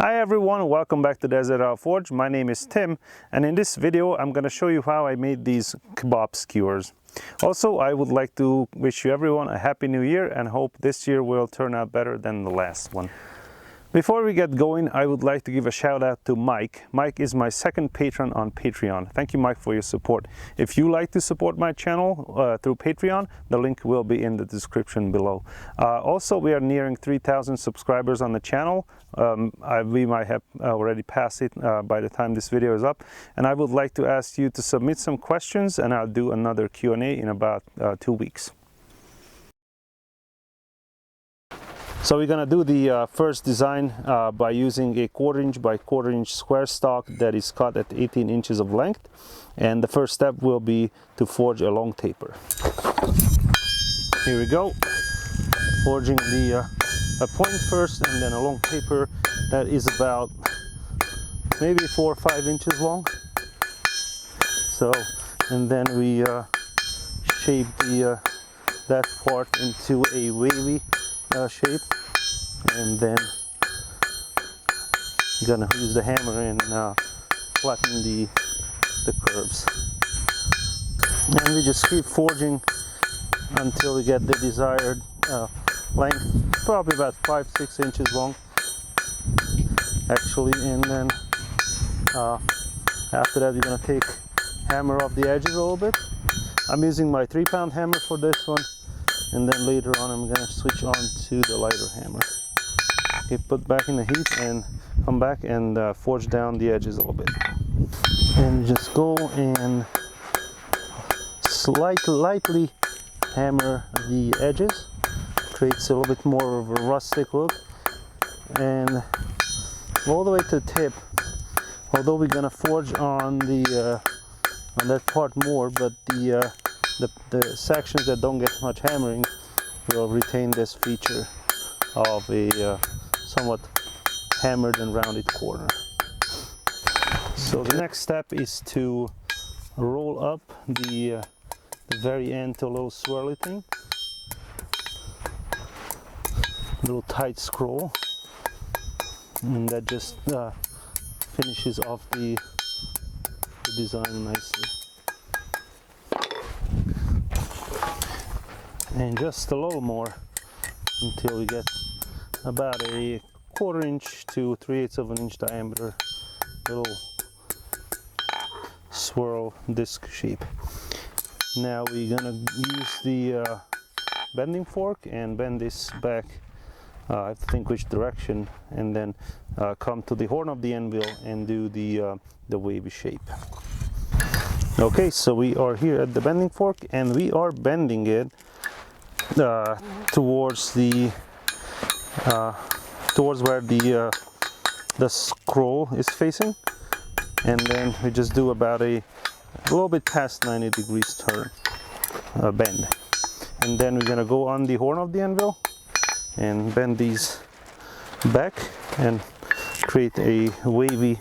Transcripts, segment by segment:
Hi everyone, welcome back to Desert Forge. My name is Tim, and in this video I'm going to show you how I made these kebab skewers. Also, I would like to wish you everyone a happy new year and hope this year will turn out better than the last one. Before we get going, I would like to give a shout out to Mike. Mike is my second patron on Patreon. Thank you, Mike, for your support. If you like to support my channel through Patreon, the link will be in the description below. Also, we are nearing 3,000 subscribers on the channel. We might have already passed it by the time this video is up. And I would like to ask you to submit some questions, and I'll do another Q&A in about 2 weeks. So we're going to do the first design by using a 1/4 inch by 1/4 inch square stock that is cut at 18 inches of length. And the first step will be to forge a long taper. Here we go, forging a point first and then a long taper that is about maybe 4 or 5 inches long. So, and then we shape that part into a wavy shape, and then I'm gonna use the hammer and flatten the curves, and we just keep forging until we get the desired length, probably about 5-6 inches long actually. And then after that we're gonna take hammer off the edges a little bit. I'm using my 3-pound hammer for this one, and then later on I'm going to switch on to the lighter hammer. Okay, put back in the heat and come back and forge down the edges a little bit. And just go and lightly hammer the edges. Creates a little bit more of a rustic look. And all the way to the tip. Although we're going to forge on on that part more, but the sections that don't get much hammering will retain this feature of a somewhat hammered and rounded corner. So the next step is to roll up the very end to a little swirly thing, a little tight scroll, and that just finishes off the design nicely. And just a little more until we get about a 1/4 inch to 3/8 of an inch diameter little swirl disc shape. Now we're gonna use the bending fork and bend this back, I think which direction, and then come to the horn of the anvil and do the wavy shape. Okay, so we are here at the bending fork, and we are bending it towards where the scroll is facing, and then we just do about a little bit past 90 degrees turn bend, and then we're gonna go on the horn of the anvil and bend these back and create a wavy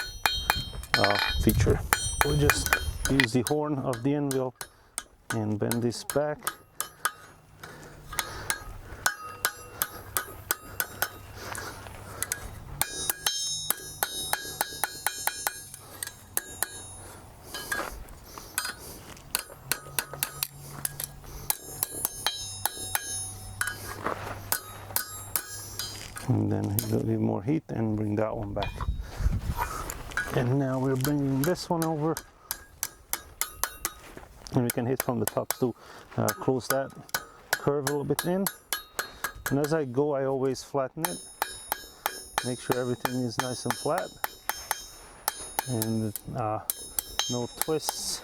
feature. We just use the horn of the anvil and bend this back. And then a little bit more heat and bring that one back. And now we're bringing this one over, and we can hit from the top to close that curve a little bit in. And as I go, I always flatten it, make sure everything is nice and flat, and no twists,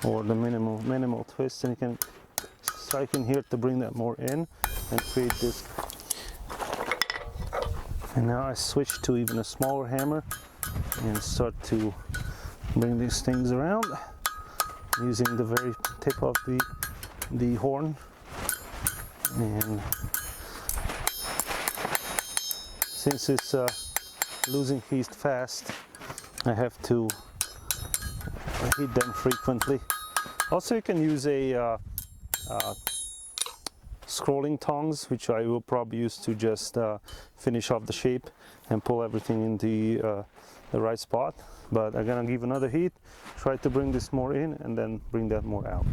or the minimal twists. And you can strike in here to bring that more in and create this. And now I switch to even a smaller hammer and start to bring these things around using the very tip of the horn. And since it's losing heat fast, I have to heat them frequently. Also, you can use a scrolling tongs, which I will probably use to just finish off the shape and pull everything into the right spot. But I'm gonna give another heat, try to bring this more in and then bring that more out.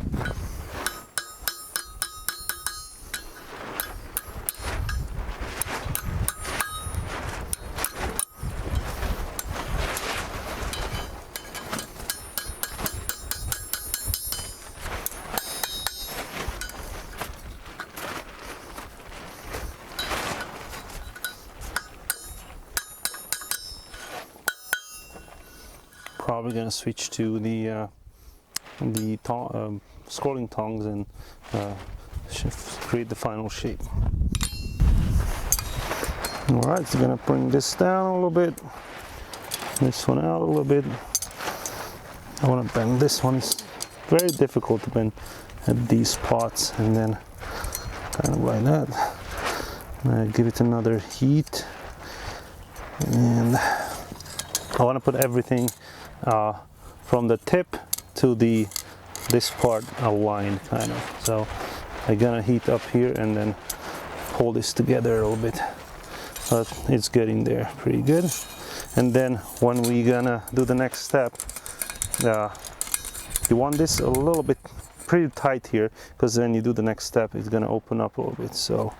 Probably gonna switch to the scrolling tongs and create the final shape. All right, so gonna bring this down a little bit, this one out a little bit. I want to bend this one. It's very difficult to bend at these spots, and then kind of like that. Give it another heat, and I want to put everything from the tip to this part aligned, kind of. So I'm gonna heat up here and then pull this together a little bit, but it's getting there pretty good. And then when we gonna do the next step, you want this a little bit pretty tight here, because when you do the next step it's gonna open up a little bit. So,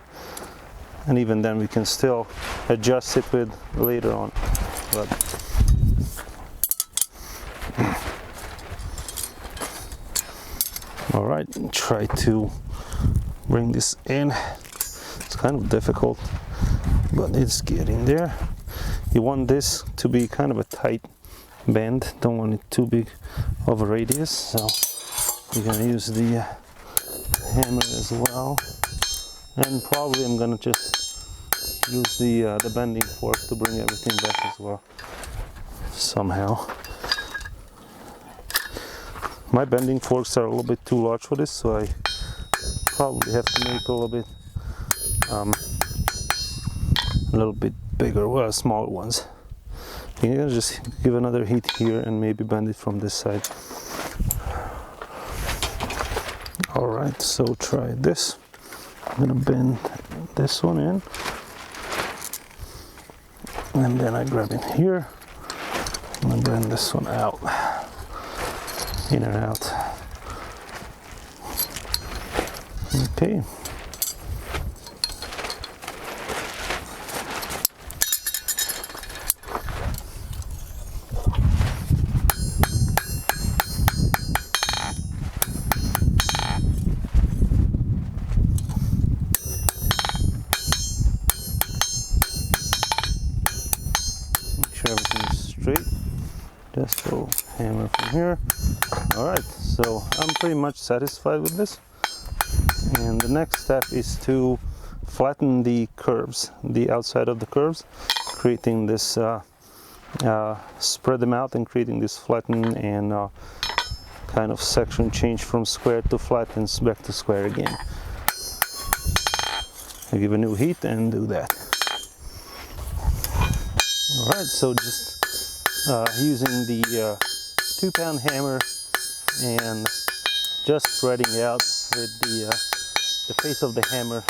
and even then we can still adjust it with later on, but all right, try to bring this in. It's kind of difficult, but it's getting there. You want this to be kind of a tight bend, don't want it too big of a radius, so we're gonna use the hammer as well, and probably I'm gonna just use the bending fork to bring everything back as well somehow. My bending forks are a little bit too large for this, so I probably have to make a little bit bigger, well, smaller ones. You're gonna just give another heat here and maybe bend it from this side. All right, so try this. I'm gonna bend this one in, and then I grab it here and bend this one out. In and out. Okay. Make sure everything's straight. Just go hammer from here. All right, so I'm pretty much satisfied with this, and the next step is to flatten the curves, the outside of the curves, creating this spread them out and creating this flatten and kind of section change from square to flat and back to square again. I give a new heat and do that. All right, so just using the 2-pound hammer and just spreading out with the face of the hammer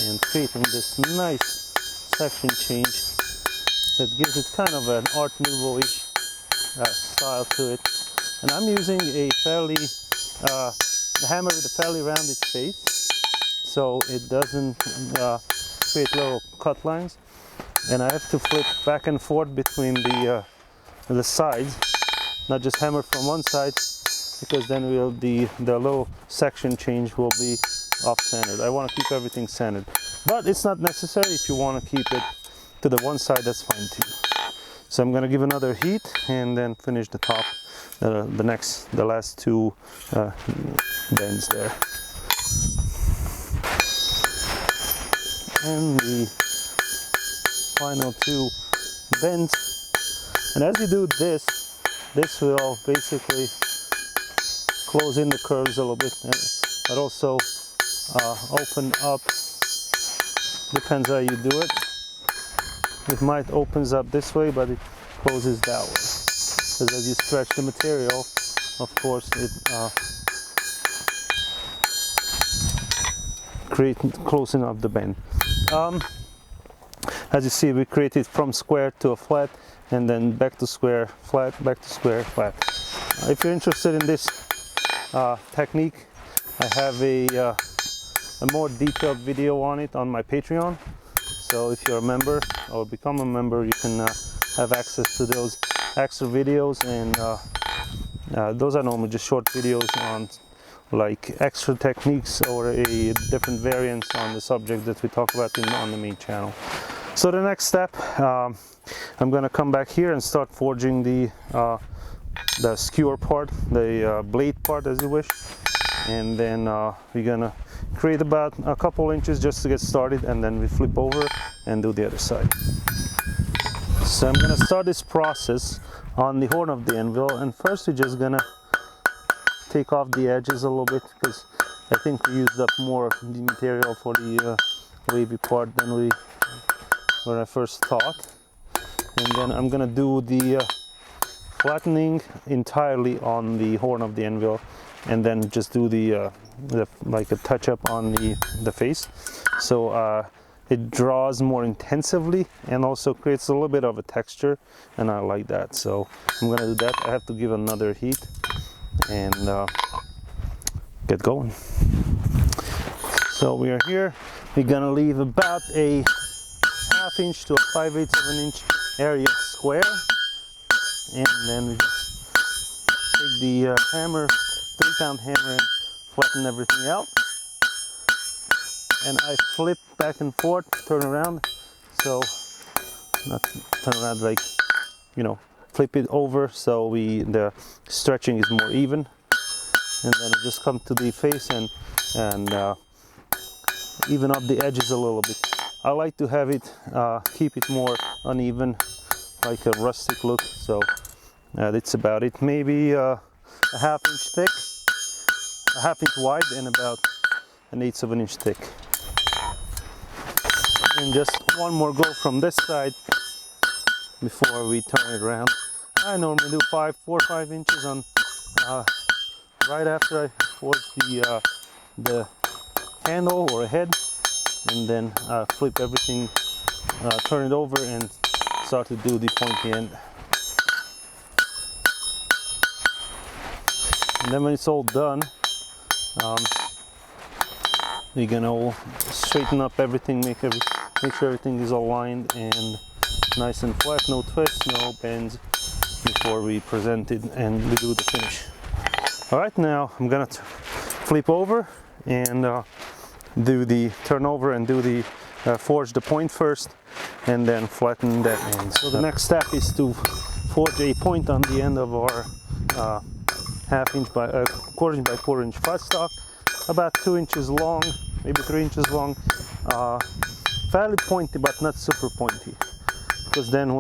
and creating this nice section change that gives it kind of an Art Nouveau-ish style to it. And I'm using a hammer with a fairly rounded face, so it doesn't create little cut lines. And I have to flip back and forth between the sides, not just hammer from one side, because then the little section change will be off-centered. I want to keep everything centered, but it's not necessary. If you want to keep it to the one side, that's fine too. So I'm going to give another heat and then finish the top, the last two bends there. And the final two bends. And as you do this will basically close in the curves a little bit, but also open up. Depends how you do it. It might opens up this way, but it closes that way. Because as you stretch the material, of course, it closing up the bend. As you see, we created from square to a flat, and then back to square, flat, back to square, flat. If you're interested in this technique, I have a more detailed video on it on my Patreon. So if you're a member or become a member, you can have access to those extra videos, and those are normally just short videos on like extra techniques or a different variants on the subject that we talk about on the main channel. So the next step, I'm gonna come back here and start forging the skewer part, the blade part as you wish, and then we're gonna create about a couple inches just to get started, and then we flip over and do the other side. So I'm gonna start this process on the horn of the anvil, and first we're just gonna take off the edges a little bit, because I think we used up more of the material for the wavy part than when I first thought. And then I'm gonna do the flattening entirely on the horn of the anvil, and then just do the like a touch up on the face, so it draws more intensively and also creates a little bit of a texture, and I like that. So I'm gonna do that. I have to give another heat and get going. So we are here. We're gonna leave about a 1/2 inch to a 5/8 of an inch area square, and then we just take the hammer, 3-pound hammer, and flatten everything out. And I flip back and forth, turn around, so not turn around, like, you know, flip it over so the stretching is more even, and then just come to the face and even up the edges a little bit. I like to have it keep it more uneven, like a rustic look. So that's about it. Maybe a 1/2 inch thick, a 1/2 inch wide, and about 1/8 of an inch thick. And just one more go from this side before we turn it around. I normally do 4 or 5 inches on right after I forge the handle or head, and then flip everything, turn it over, and start to do the pointy end. And then when it's all done, we're gonna straighten up everything, make sure everything is aligned and nice and flat, no twists, no bends, before we present it and we do the finish. All right, now I'm gonna flip over and do the turnover and do the forge the point first, and then flatten that end. So the next step is to forge a point on the end of our 1/2 inch by 1/4 inch by 1/4 inch flat stock, about 2 inches long, maybe 3 inches long, fairly pointy but not super pointy, because then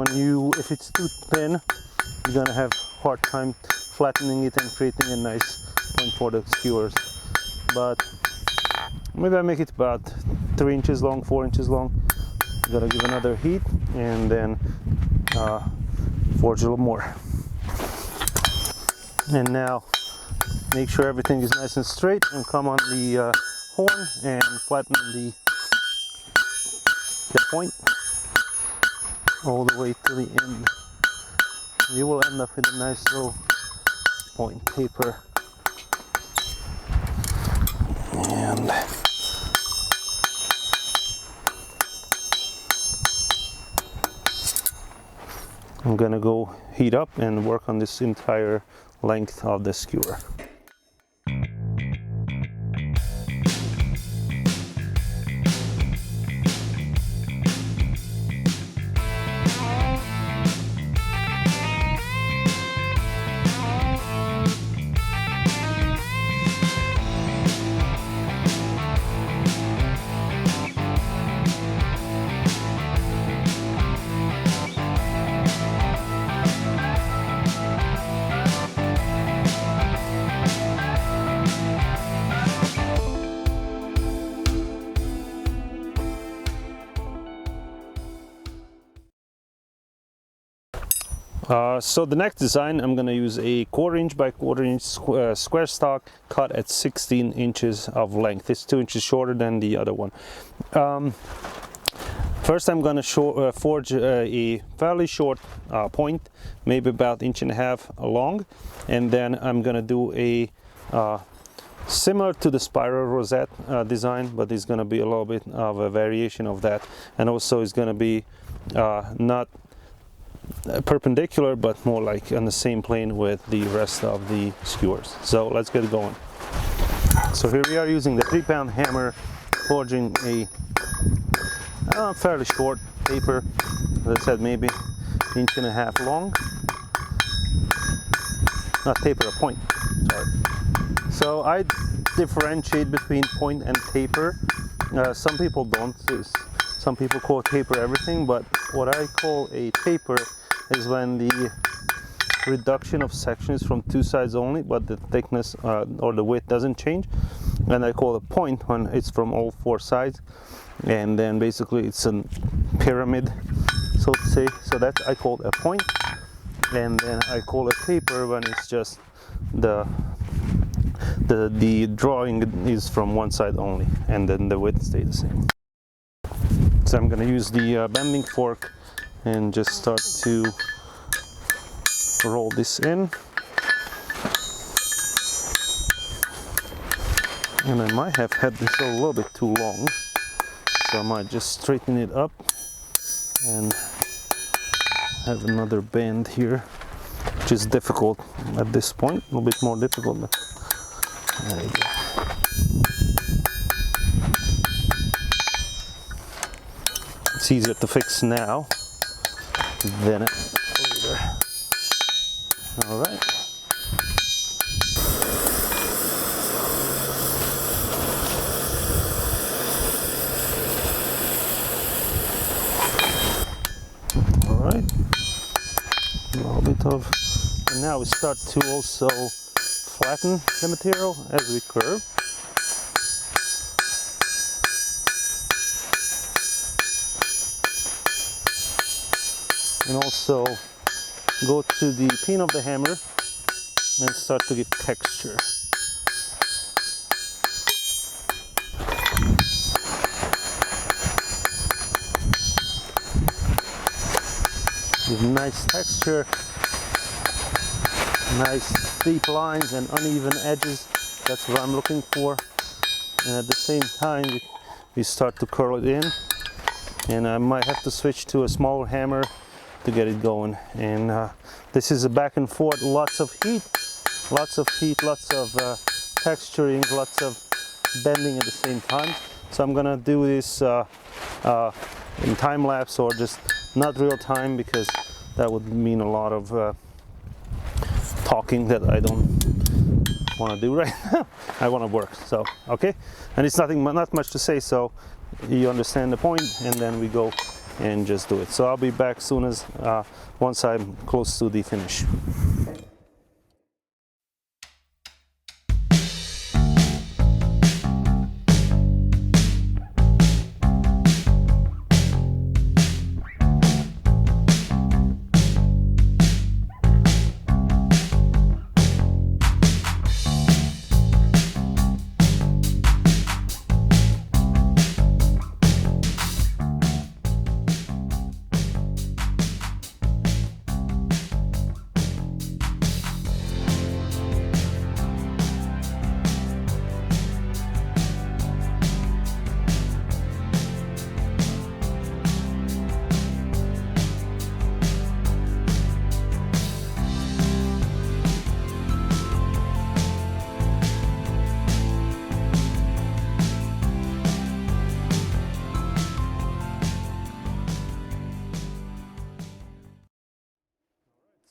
if it's too thin, you're gonna have hard time flattening it and creating a nice point for the skewers. But maybe I make it about 3 inches long, 4 inches long. Gotta give another heat and then forge a little more. And now make sure everything is nice and straight, and come on the horn and flatten the point all the way to the end. You will end up with a nice little point paper. And I'm gonna go heat up and work on this entire length of the skewer. So the next design, I'm going to use a 1/4 inch by 1/4 inch square stock cut at 16 inches of length. It's 2 inches shorter than the other one. First I'm going to forge a fairly short point, maybe about 1.5 inches long, and then I'm going to do a similar to the spiral rosette design, but it's going to be a little bit of a variation of that, and also it's going to be not perpendicular but more like on the same plane with the rest of the skewers. So let's get going. So here we are using the 3-pound hammer, forging a fairly short taper, as I said, maybe 1.5 inches long. Not taper, a point, sorry. So I differentiate between point and taper. Some people don't. Some people call taper everything, but what I call a taper is when the reduction of section is from 2 sides only, but the thickness or the width doesn't change. And I call a point when it's from all 4 sides, and then basically it's a pyramid, so to say. So that I call a point, and then I call a taper when it's just the drawing is from 1 side only, and then the width stays the same. So I'm going to use the bending fork and just start to roll this in. And I might have had this a little bit too long, so I might just straighten it up and have another bend here, which is difficult at this point, a little bit more difficult, but there you go. It's easier to fix now than later. All right. All right. A little bit of, and now we start to also flatten the material as we curve. And also go to the pin of the hammer and start to give texture. Give nice texture, nice deep lines and uneven edges. That's what I'm looking for. And at the same time, we start to curl it in. And I might have to switch to a smaller hammer to get it going. And this is a back and forth, lots of heat, lots of texturing, lots of bending at the same time. So I'm gonna do this in time lapse, or just not real time, because that would mean a lot of talking that I don't want to do right now. I want to work. So okay, and it's not much to say, so you understand the point, and then we go and just do it. So I'll be back soon as once I'm close to the finish.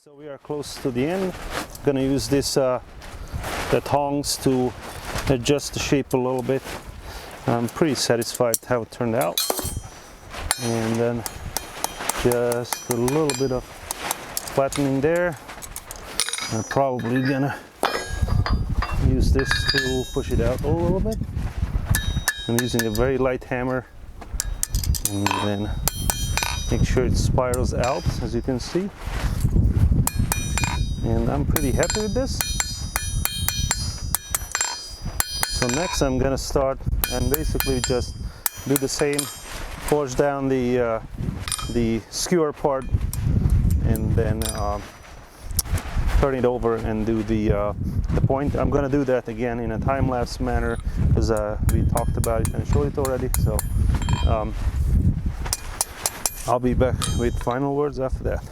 So we are close to the end. I'm gonna use this the tongs to adjust the shape a little bit. I'm pretty satisfied how it turned out. And then just a little bit of flattening there. I'm probably gonna use this to push it out a little bit. I'm using a very light hammer, and then make sure it spirals out, as you can see. and I'm pretty happy with this. So next I'm gonna start and basically just do the same, forge down the skewer part, and then turn it over and do the point. I'm gonna do that again in a time-lapse manner because we talked about it and showed it already. So I'll be back with final words after that.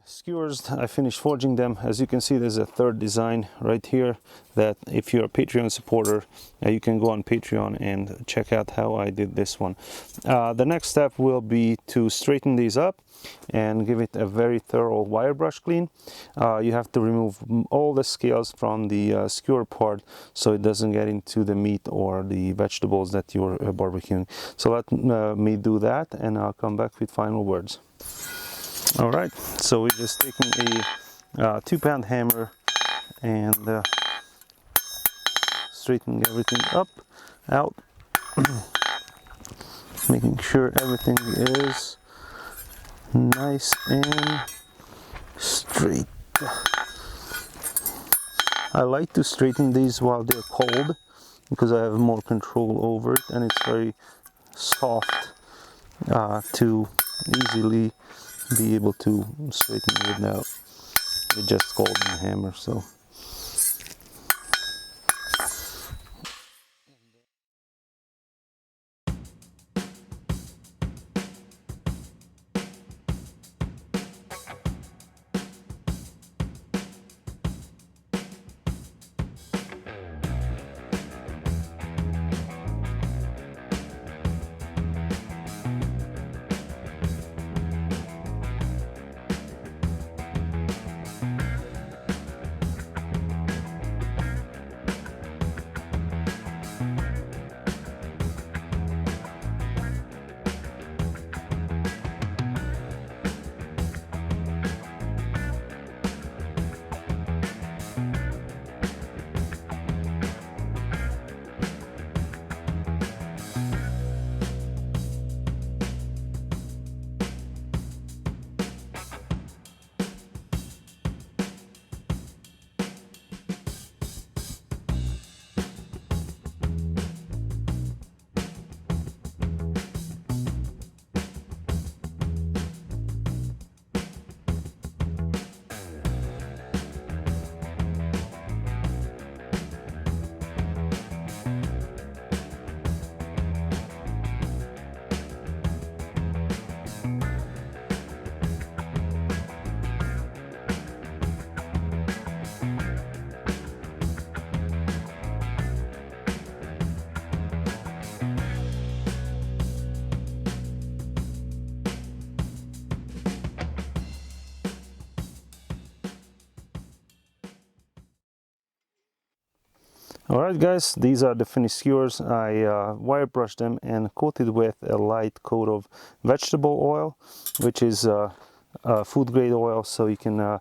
Skewers, I finished forging them. As you can see, there's a third design right here that if you're a Patreon supporter, you can go on Patreon and check out how I did this one. The next step will be to straighten these up and give it a very thorough wire brush clean. You have to remove all the scales from the skewer part so it doesn't get into the meat or the vegetables that you're barbecuing. So let me do that and I'll come back with final words. All right, so we're just taking a 2-pound hammer and straightening everything up, out, making sure everything is nice and straight. I like to straighten these while they're cold because I have more control over it, and it's very soft to easily be able to straighten it out with just golden hammer. So alright guys, these are the finished skewers. I wire brushed them and coated with a light coat of vegetable oil, which is food grade oil, so you can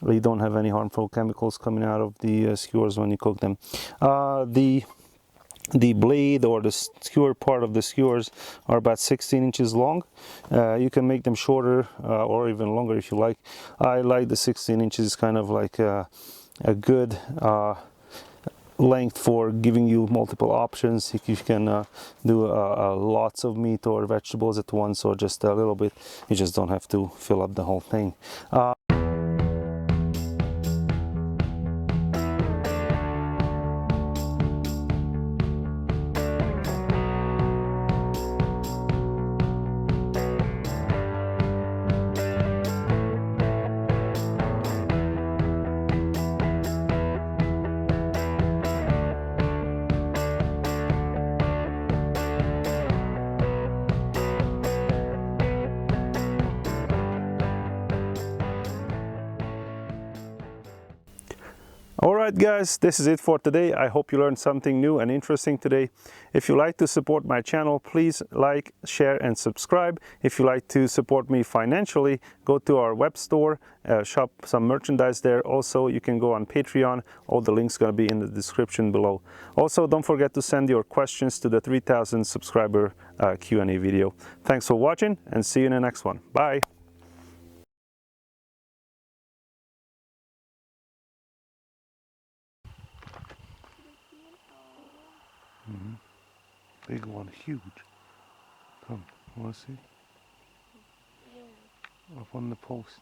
you don't have any harmful chemicals coming out of the skewers when you cook them. The blade or the skewer part of the skewers are about 16 inches long. You can make them shorter or even longer if you like. I like the 16 inches, kind of like a good length for giving you multiple options. You can do lots of meat or vegetables at once, or just a little bit. You just don't have to fill up the whole thing. Alright guys, this is it for today. I hope you learned something new and interesting today. If you like to support my channel, please like, share and subscribe. If you like to support me financially, go to our web store, shop some merchandise there. Also, you can go on Patreon. All the links going to be in the description below. Also, don't forget to send your questions to the 3000 subscriber Q&A video. Thanks for watching and see you in the next one. Bye! Big one, huge. Come, wanna see? Up on the post.